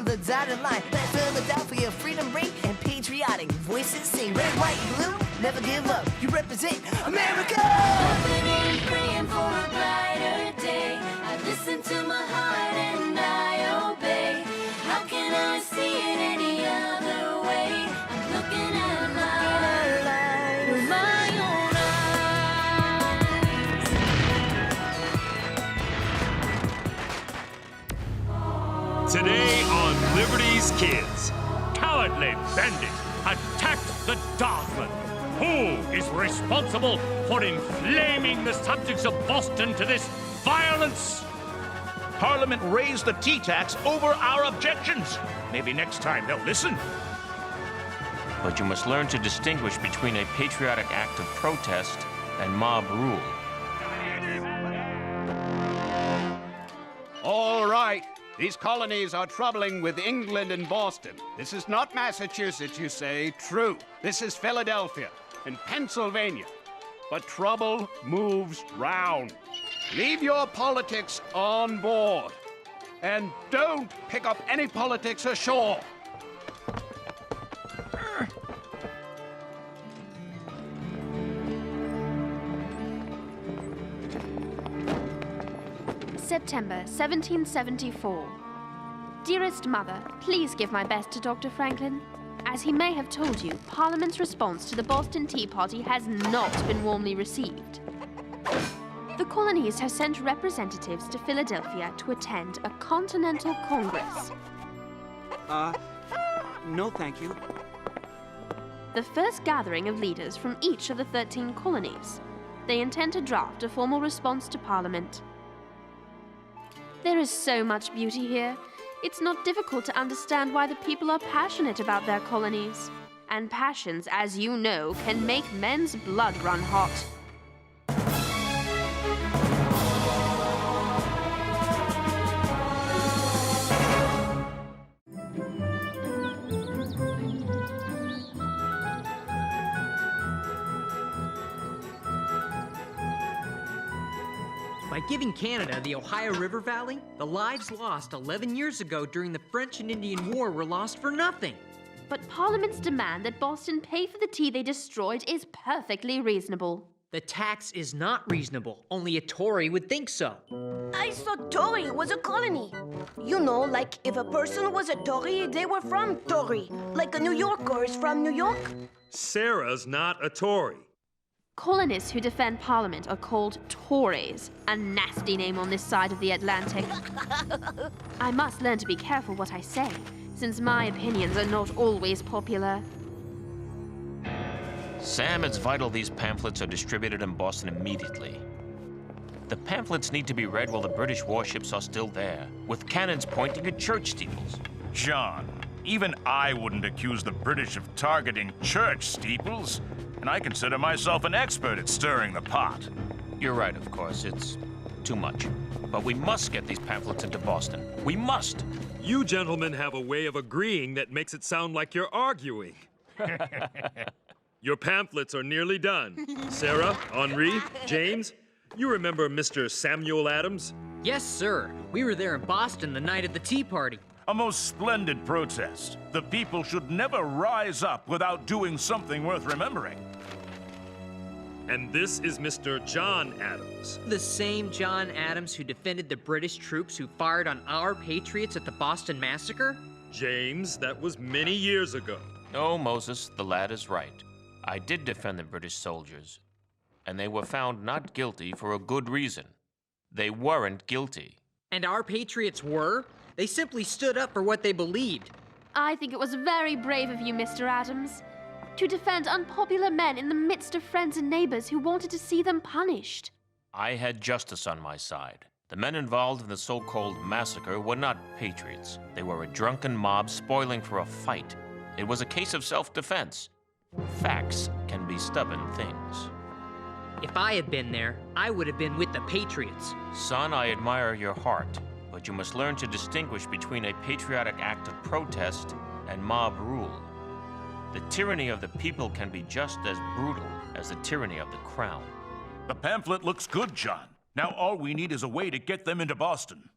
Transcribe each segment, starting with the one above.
on the dotted line. Let Philadelphia freedom ring and patriotic voices sing. Red, white, blue, never give up. You represent America. Hoping and praying for a brighter day. I listen to my heart and I obey. How can I see it any other way? I'm looking at life with my own eyes. Today on Liberty's Kids, cowardly bandits attacked the Dartmouth. Who is responsible for inflaming the subjects of Boston to this violence? Parliament raised the tea tax over our objections. Maybe next time they'll listen. But you must learn to distinguish between a patriotic act of protest and mob rule. All right. These colonies are troubling with England and Boston. This is not Massachusetts, you say. True. This is Philadelphia and Pennsylvania. But trouble moves round. Leave your politics on board. And don't pick up any politics ashore. September 1774. Dearest Mother, please give my best to Dr. Franklin. As he may have told you, Parliament's response to the Boston Tea Party has not been warmly received. The colonies have sent representatives to Philadelphia to attend a Continental Congress. No thank you. The first gathering of leaders from each of the 13 colonies. They intend to draft a formal response to Parliament. There is so much beauty here. It's not difficult to understand why the people are passionate about their colonies. And passions, as you know, can make men's blood run hot. By giving Canada the Ohio River Valley, the lives lost 11 years ago during the French and Indian War were lost for nothing. But Parliament's demand that Boston pay for the tea they destroyed is perfectly reasonable. The tax is not reasonable. Only a Tory would think so. I thought Tory was a colony. You know, like if a person was a Tory, they were from Tory. Like a New Yorker is from New York. Sarah's not a Tory. Colonists who defend Parliament are called Tories, a nasty name on this side of the Atlantic. I must learn to be careful what I say, since my opinions are not always popular. Sam, it's vital these pamphlets are distributed in Boston immediately. The pamphlets need to be read while the British warships are still there, with cannons pointing at church steeples. John, even I wouldn't accuse the British of targeting church steeples, and I consider myself an expert at stirring the pot. You're right, of course, it's too much. But we must get these pamphlets into Boston. We must! You gentlemen have a way of agreeing that makes it sound like you're arguing. Your pamphlets are nearly done. Sarah, Henri, James, you remember Mr. Samuel Adams? Yes, sir. We were there in Boston the night of the Tea Party. A most splendid protest. The people should never rise up without doing something worth remembering. And this is Mr. John Adams. The same John Adams who defended the British troops who fired on our patriots at the Boston Massacre? James, that was many years ago. No, Moses, the lad is right. I did defend the British soldiers, and they were found not guilty for a good reason. They weren't guilty. And our patriots were? They simply stood up for what they believed. I think it was very brave of you, Mr. Adams, to defend unpopular men in the midst of friends and neighbors who wanted to see them punished. I had justice on my side. The men involved in the so-called massacre were not patriots. They were a drunken mob spoiling for a fight. It was a case of self-defense. Facts can be stubborn things. If I had been there, I would have been with the patriots. Son, I admire your heart, but you must learn to distinguish between a patriotic act of protest and mob rule. The tyranny of the people can be just as brutal as the tyranny of the crown. The pamphlet looks good, John. Now all we need is a way to get them into Boston.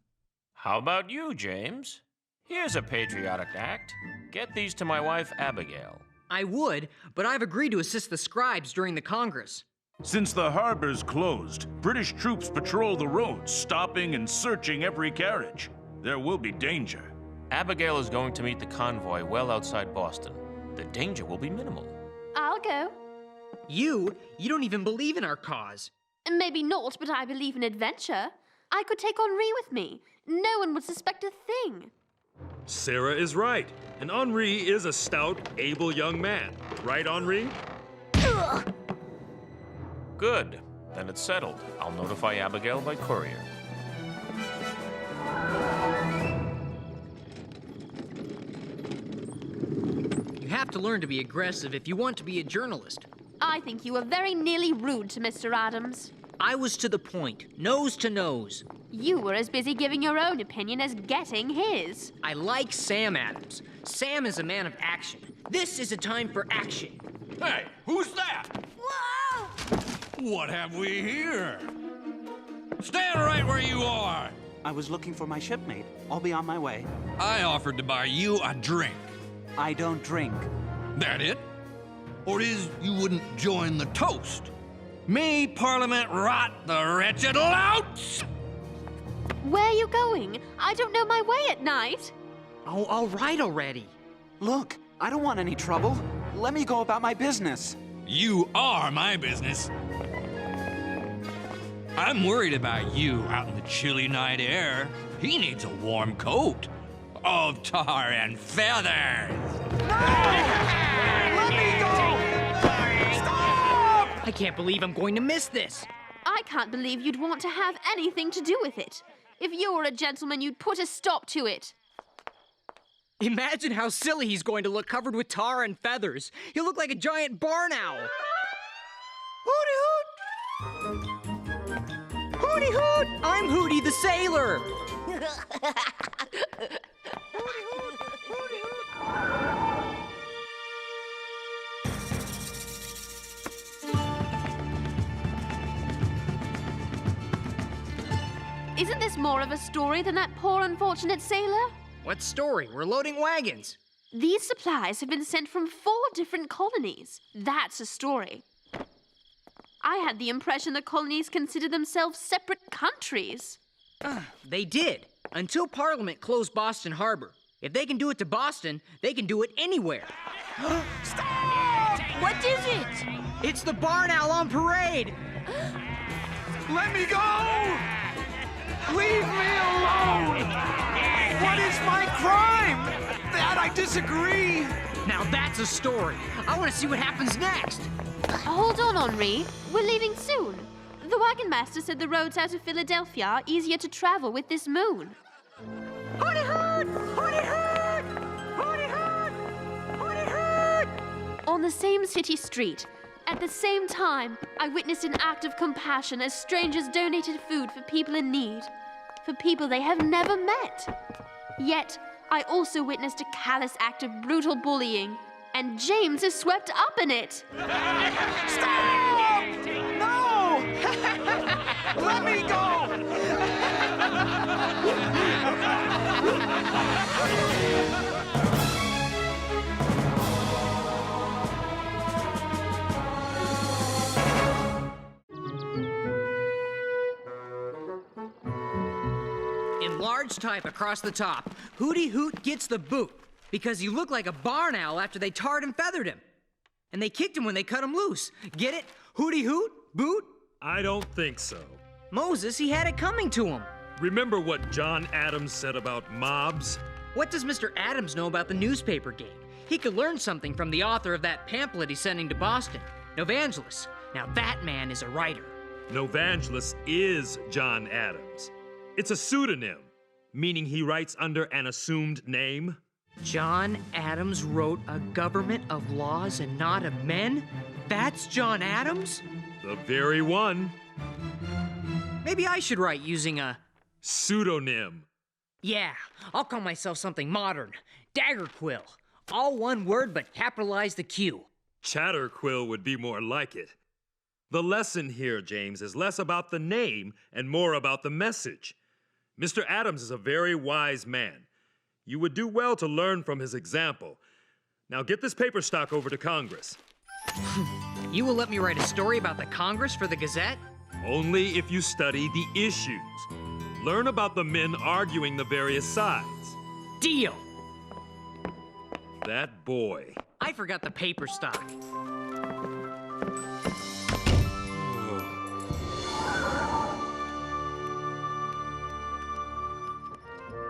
How about you, James? Here's a patriotic act. Get these to my wife, Abigail. I would, but I've agreed to assist the scribes during the Congress. Since the harbor's closed, British troops patrol the roads, stopping and searching every carriage. There will be danger. Abigail is going to meet the convoy well outside Boston. The danger will be minimal. I'll go. You don't even believe in our cause. Maybe not, but I believe in adventure. I could take Henri with me. No one would suspect a thing. Sarah is right, and Henri is a stout, able young man. Right, Henri? Good. Then it's settled. I'll notify Abigail by courier. You have to learn to be aggressive if you want to be a journalist. I think you were very nearly rude to Mr. Adams. I was to the point, nose to nose. You were as busy giving your own opinion as getting his. I like Sam Adams. Sam is a man of action. This is a time for action. Hey, who's that? Whoa! What have we here? Stand right where you are. I was looking for my shipmate. I'll be on my way. I offered to buy you a drink. I don't drink. That it? Or is you wouldn't join the toast? Me, Parliament rot the wretched louts! Where are you going? I don't know my way at night. Oh, all right already. Look, I don't want any trouble. Let me go about my business. You are my business. I'm worried about you out in the chilly night air. He needs a warm coat of tar and feathers. Let me go! Stop! I can't believe I'm going to miss this. I can't believe you'd want to have anything to do with it. If you were a gentleman, you'd put a stop to it. Imagine how silly he's going to look covered with tar and feathers. He'll look like a giant barn owl. Hooty hoot! Hooty hoot! I'm Hooty the sailor. Isn't this more of a story than that poor unfortunate sailor? What story? We're loading wagons. These supplies have been sent from 4 different colonies. That's a story. I had the impression the colonies consider themselves separate countries. They did, until Parliament closed Boston Harbor. If they can do it to Boston, they can do it anywhere. Stop! What is it? It's the barn owl on parade. Let me go! Leave me alone! What is my crime? That I disagree! Now that's a story. I want to see what happens next. Hold on, Henri. We're leaving soon. The wagon master said the roads out of Philadelphia are easier to travel with this moon. Hooty hoot! Hooty hoot! Hooty hoot! Hooty hoot! On the same city street, at the same time, I witnessed an act of compassion as strangers donated food for people in need, for people they have never met. Yet, I also witnessed a callous act of brutal bullying, and James is swept up in it. Stop! No! Let me go! In large type across the top, Hooty Hoot gets the boot because he looked like a barn owl after they tarred and feathered him. And they kicked him when they cut him loose. Get it? Hooty Hoot? Boot? I don't think so. Moses, he had it coming to him. Remember what John Adams said about mobs? What does Mr. Adams know about the newspaper game? He could learn something from the author of that pamphlet he's sending to Boston, Novangelis. Now that man is a writer. Novangelis is John Adams. It's a pseudonym, meaning he writes under an assumed name. John Adams wrote a government of laws and not of men? That's John Adams? The very one. Maybe I should write using a pseudonym. Yeah, I'll call myself something modern. Daggerquill. All one word, but capitalize the Q. Chatterquill would be more like it. The lesson here, James, is less about the name and more about the message. Mr. Adams is a very wise man. You would do well to learn from his example. Now get this paper stock over to Congress. You will let me write a story about the Congress for the Gazette? Only if you study the issues. Learn about the men arguing the various sides. Deal! That boy. I forgot the paper stock.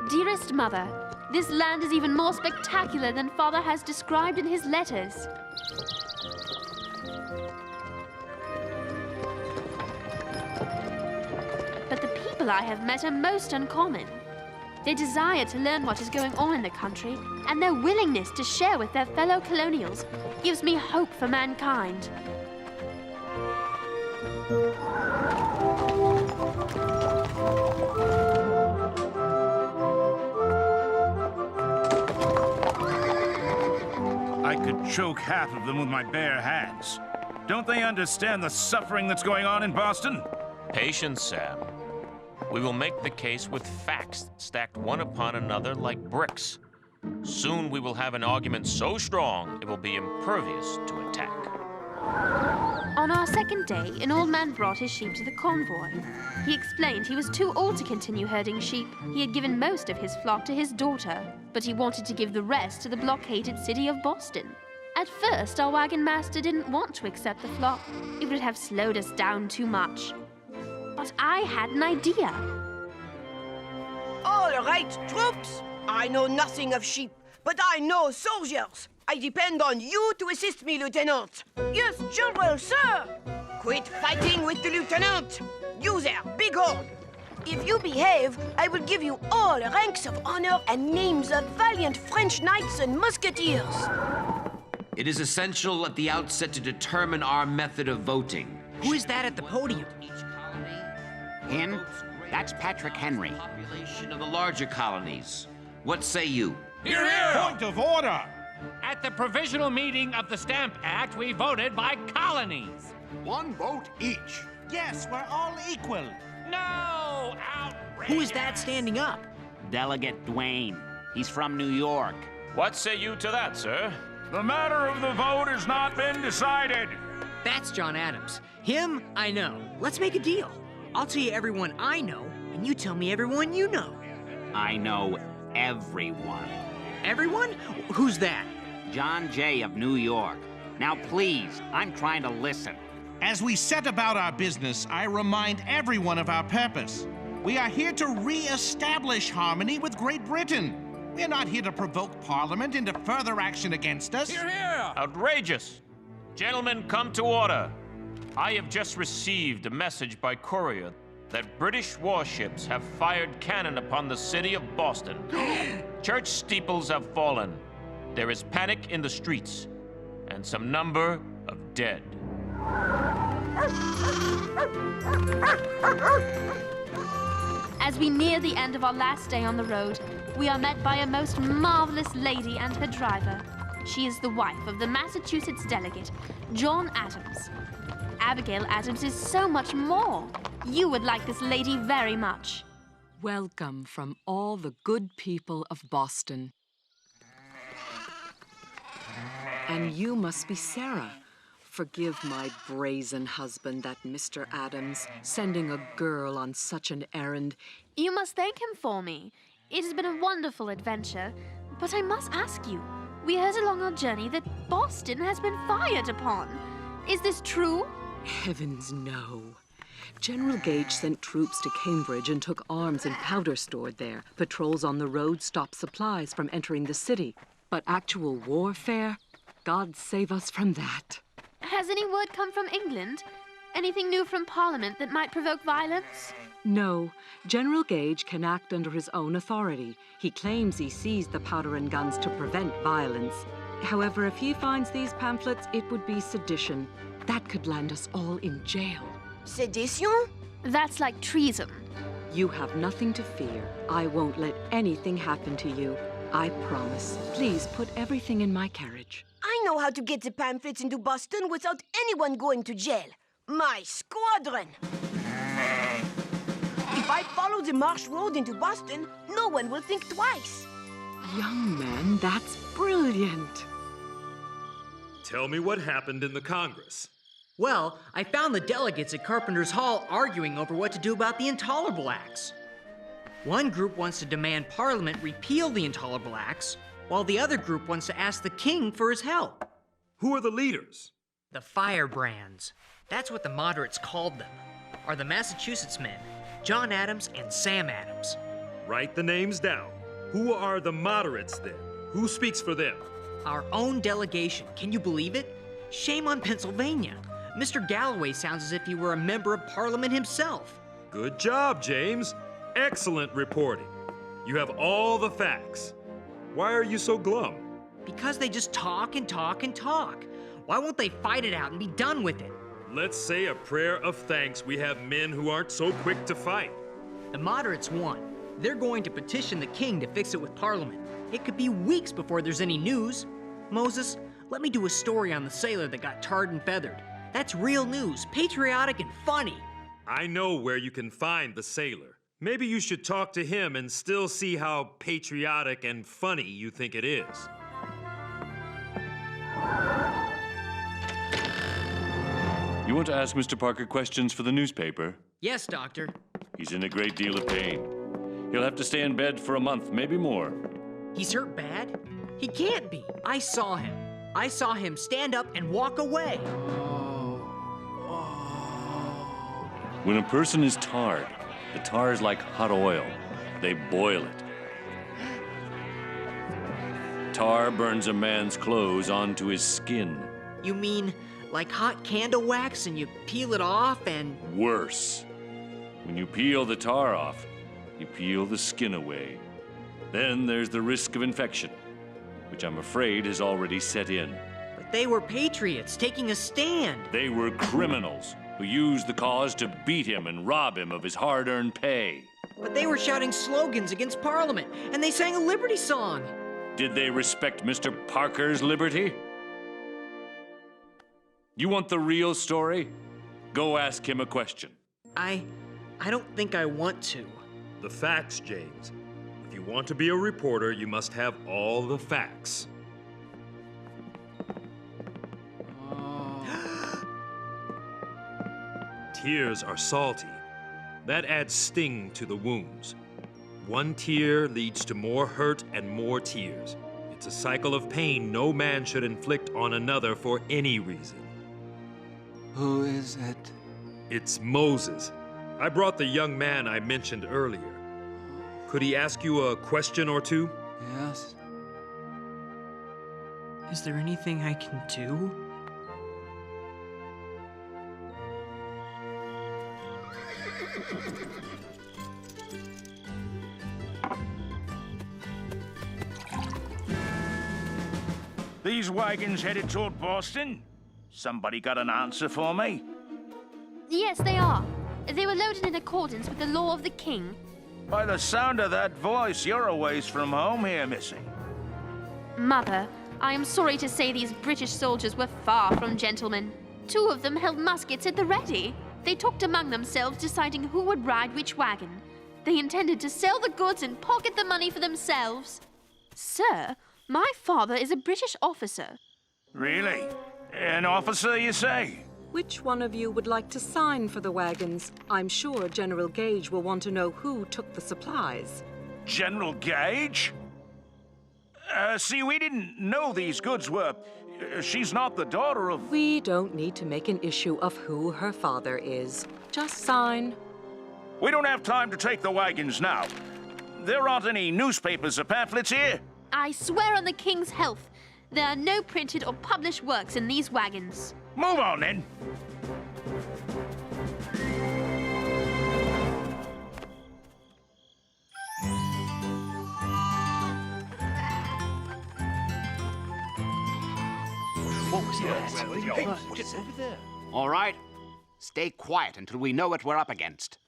Dearest Mother, this land is even more spectacular than Father has described in his letters. But the people I have met are most uncommon. Their desire to learn what is going on in the country and their willingness to share with their fellow colonials gives me hope for mankind. I could choke half of them with my bare hands. Don't they understand the suffering that's going on in Boston? Patience, Sam. We will make the case with facts stacked one upon another like bricks. Soon we will have an argument so strong it will be impervious to attack. On our second day, an old man brought his sheep to the convoy. He explained he was too old to continue herding sheep. He had given most of his flock to his daughter, but he wanted to give the rest to the blockaded city of Boston. At first, our wagon master didn't want to accept the flock. It would have slowed us down too much. But I had an idea. All right, troops. I know nothing of sheep, but I know soldiers. I depend on you to assist me, Lieutenant. Yes, General, sir. Quit fighting with the Lieutenant. You there, big horn. If you behave, I will give you all ranks of honor and names of valiant French knights and musketeers. It is essential at the outset to determine our method of voting. Who is that at the podium? Him? That's Patrick Henri. Population of the larger colonies. What say you? Hear, hear! Point of order! At the provisional meeting of the Stamp Act, we voted by colonies. One vote each. Yes, we're all equal. No! Outrageous! Who is that standing up? Delegate Dwayne. He's from New York. What say you to that, sir? The matter of the vote has not been decided. That's John Adams. Him, I know. Let's make a deal. I'll tell you everyone I know, and you tell me everyone you know. I know everyone. Everyone? Who's that? John Jay of New York. Now, please, I'm trying to listen. As we set about our business, I remind everyone of our purpose. We are here to re-establish harmony with Great Britain. We're not here to provoke Parliament into further action against us. Hear, hear! Outrageous! Gentlemen, come to order. I have just received a message by courier that British warships have fired cannon upon the city of Boston. Church steeples have fallen. There is panic in the streets, and some number of dead. As we near the end of our last day on the road, we are met by a most marvelous lady and her driver. She is the wife of the Massachusetts delegate, John Adams. Abigail Adams is so much more. You would like this lady very much. Welcome from all the good people of Boston. And you must be Sarah. Forgive my brazen husband, that Mr. Adams, sending a girl on such an errand. You must thank him for me. It has been a wonderful adventure. But I must ask you, we heard along our journey that Boston has been fired upon. Is this true? Heavens, no. General Gage sent troops to Cambridge and took arms and powder stored there. Patrols on the road stopped supplies from entering the city. But actual warfare? God save us from that. Has any word come from England? Anything new from Parliament that might provoke violence? No. General Gage can act under his own authority. He claims he seized the powder and guns to prevent violence. However, if he finds these pamphlets, it would be sedition. That could land us all in jail. Sedition? That's like treason. You have nothing to fear. I won't let anything happen to you. I promise. Please put everything in my carriage. I know how to get the pamphlets into Boston without anyone going to jail. My squadron! If I follow the marsh road into Boston, no one will think twice. Young men, that's brilliant. Tell me what happened in the Congress. Well, I found the delegates at Carpenter's Hall arguing over what to do about the Intolerable Acts. One group wants to demand Parliament repeal the Intolerable Acts, while the other group wants to ask the king for his help. Who are the leaders? The firebrands. That's what the moderates called them. Are the Massachusetts men, John Adams and Sam Adams. Write the names down. Who are the moderates then? Who speaks for them? Our own delegation. Can you believe it? Shame on Pennsylvania. Mr. Galloway sounds as if he were a member of Parliament himself. Good job, James. Excellent reporting. You have all the facts. Why are you so glum? Because they just talk and talk and talk. Why won't they fight it out and be done with it? Let's say a prayer of thanks we have men who aren't so quick to fight. The moderates won. They're going to petition the king to fix it with Parliament. It could be weeks before there's any news. Moses, let me do a story on the sailor that got tarred and feathered. That's real news, patriotic and funny. I know where you can find the sailor. Maybe you should talk to him and still see how patriotic and funny you think it is. You want to ask Mr. Parker questions for the newspaper? Yes, Doctor. He's in a great deal of pain. He'll have to stay in bed for a month, maybe more. He's hurt bad? He can't be. I saw him. I saw him stand up and walk away. When a person is tarred, the tar is like hot oil. They boil it. Tar burns a man's clothes onto his skin. You mean like hot candle wax and you peel it off and... Worse. When you peel the tar off, you peel the skin away. Then there's the risk of infection, which I'm afraid has already set in. But they were patriots taking a stand. They were criminals who used the cause to beat him and rob him of his hard-earned pay. But they were shouting slogans against Parliament, and they sang a liberty song. Did they respect Mr. Parker's liberty? You want the real story? Go ask him a question. I don't think I want to. The facts, James. If you want to be a reporter, you must have all the facts. Tears are salty. That adds sting to the wounds. One tear leads to more hurt and more tears. It's a cycle of pain no man should inflict on another for any reason. Who is it? It's Moses. I brought the young man I mentioned earlier. Could he ask you a question or two? Yes. Is there anything I can do? These wagons headed toward Boston? Somebody got an answer for me? Yes, they are. They were loaded in accordance with the law of the king. By the sound of that voice, you're a ways from home here, missy. Mother, I am sorry to say these British soldiers were far from gentlemen. 2 of them held muskets at the ready. They talked among themselves, deciding who would ride which wagon. They intended to sell the goods and pocket the money for themselves. Sir, my father is a British officer. Really? An officer, you say? Which one of you would like to sign for the wagons? I'm sure General Gage will want to know who took the supplies. General Gage? See, we didn't know these goods were... she's not the daughter of... We don't need to make an issue of who her father is. Just sign. We don't have time to take the wagons now. There aren't any newspapers or pamphlets here. I swear on the king's health, there are no printed or published works in these wagons. Move on, then. What was that? What is over there? All right. Stay quiet until we know what we're up against.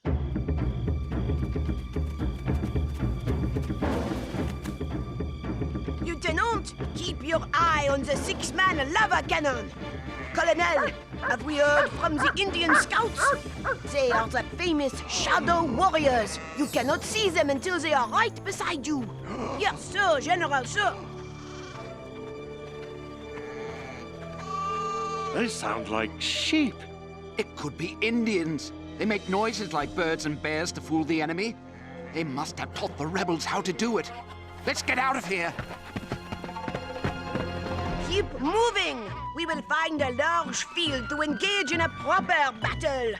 Lieutenant, keep your eye on the 6-man lava cannon. Colonel, Have we heard from the Indian Scouts? They are the famous shadow warriors. You cannot see them until they are right beside you. Yes, sir, General, sir. They sound like sheep. It could be Indians. They make noises like birds and bears to fool the enemy. They must have taught the rebels how to do it. Let's get out of here. Keep moving. We will find a large field to engage in a proper battle.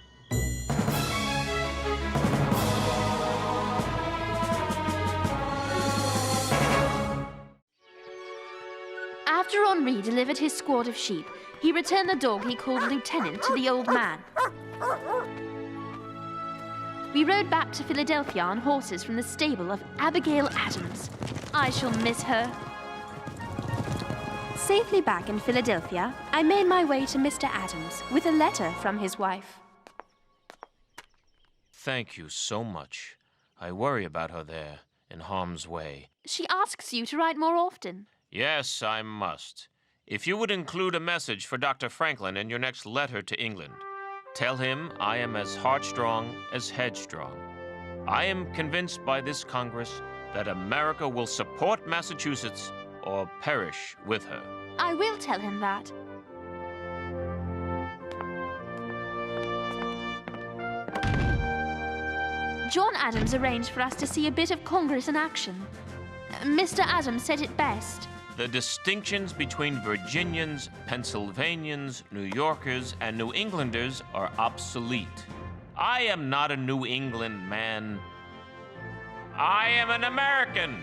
After Henri delivered his squad of sheep, he returned the dog he called Lieutenant to the old man. We rode back to Philadelphia on horses from the stable of Abigail Adams. I shall miss her. Safely back in Philadelphia, I made my way to Mr. Adams with a letter from his wife. Thank you so much. I worry about her there, in harm's way. She asks you to write more often. Yes, I must. If you would include a message for Dr. Franklin in your next letter to England, tell him I am as heartstrong as headstrong. I am convinced by this Congress that America will support Massachusetts or perish with her. I will tell him that. John Adams arranged for us to see a bit of Congress in action. Mr. Adams said it best. The distinctions between Virginians, Pennsylvanians, New Yorkers, and New Englanders are obsolete. I am not a New England man. I am an American.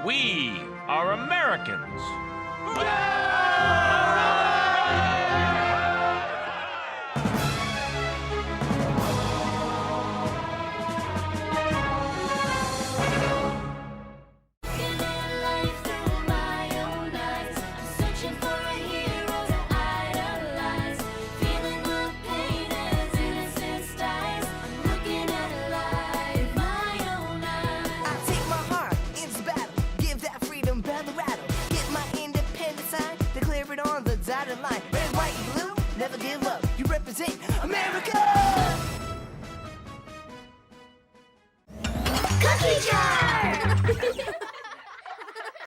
We are Americans. Line. Red, white, blue, never give up. You represent America! Cookie jar!